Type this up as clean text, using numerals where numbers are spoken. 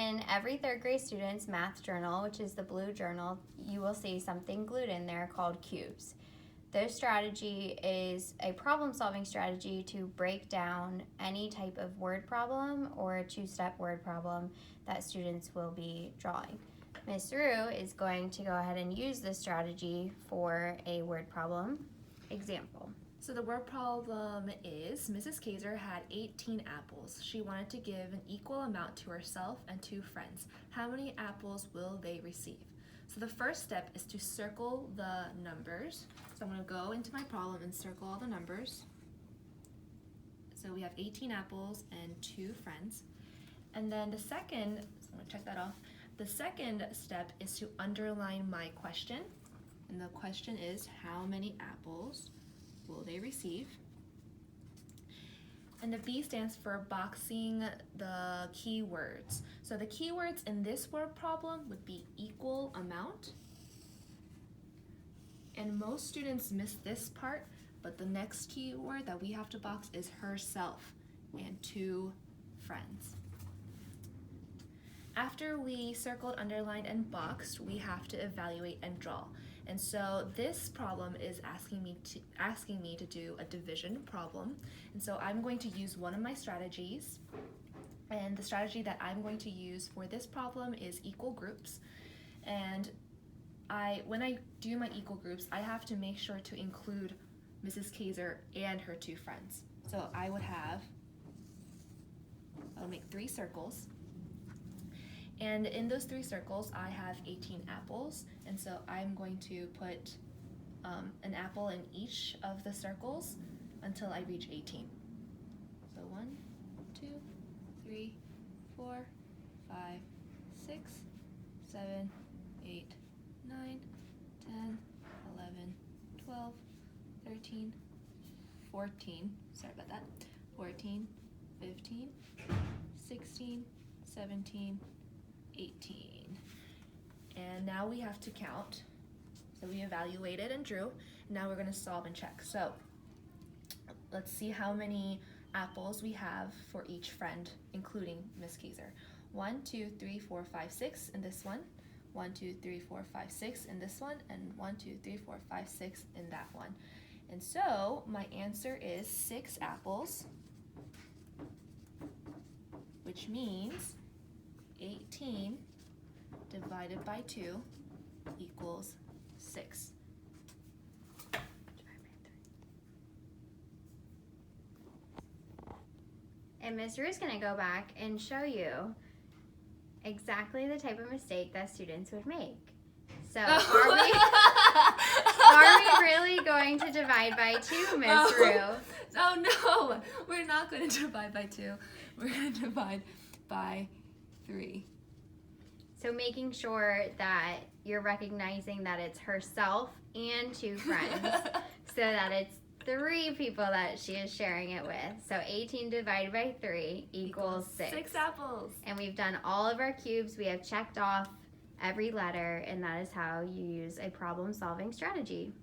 in every third grade student's math journal, which is the blue journal, you will see something glued in there called cubes. This strategy is a problem-solving strategy to break down any type of word problem or a two-step word problem that students will be drawing. Ms. Ryoo is going to go ahead and use this strategy for a word problem example. So the word problem is Mrs. Kaiser had 18 apples. She wanted to give an equal amount to herself and 2 friends. How many apples will they receive? So the first step is to circle the numbers. So I'm going to go into my problem and circle all the numbers. So we have 18 apples and 2 friends. And then the second, so I'm going to check that off. The second step is to underline my question. And the question is, how many apples will they receive? And the B stands for boxing the keywords. So the keywords in this word problem would be equal amount. And most students miss this part, but the next keyword that we have to box is herself and 2 friends. After we circled, underlined, and boxed, we have to evaluate and draw. And so this problem is asking me to do a division problem. And so I'm going to use one of my strategies. And the strategy that I'm going to use for this problem is equal groups. And when I do my equal groups, I have to make sure to include Mrs. Kaiser and her 2 friends. So I'll make 3 circles. And in those 3 circles, I have 18 apples. And so I'm going to put an apple in each of the circles until I reach 18. So 1, 2, 3, 4, 5, 6, 7, 8, 9, 10, 11, 12, 13, 14, sorry about that, 14, 15, 16, 17, 18. And now we have to count. So we evaluated and drew. Now we're going to solve and check. So let's see how many apples we have for each friend, including Miss Kaiser. 1, 2, 3, 4, 5, 6 in this one. 1, 2, 3, 4, 5, 6 in this one. And 1, 2, 3, 4, 5, 6 in that one. And so my answer is 6 apples, which means 18 divided by 2 equals 6. And Ms. Ryoo is going to go back and show you exactly the type of mistake that students would make. So are we really going to divide by 2, Ms. Ryoo? Oh no, we're not going to divide by 2. We're going to divide by 3. So making sure that you're recognizing that it's herself and 2 friends so that it's 3 people that she is sharing it with. So 18 divided by 3 equals 6. 6 apples. And we've done all of our cubes. We have checked off every letter, and that is how you use a problem-solving strategy.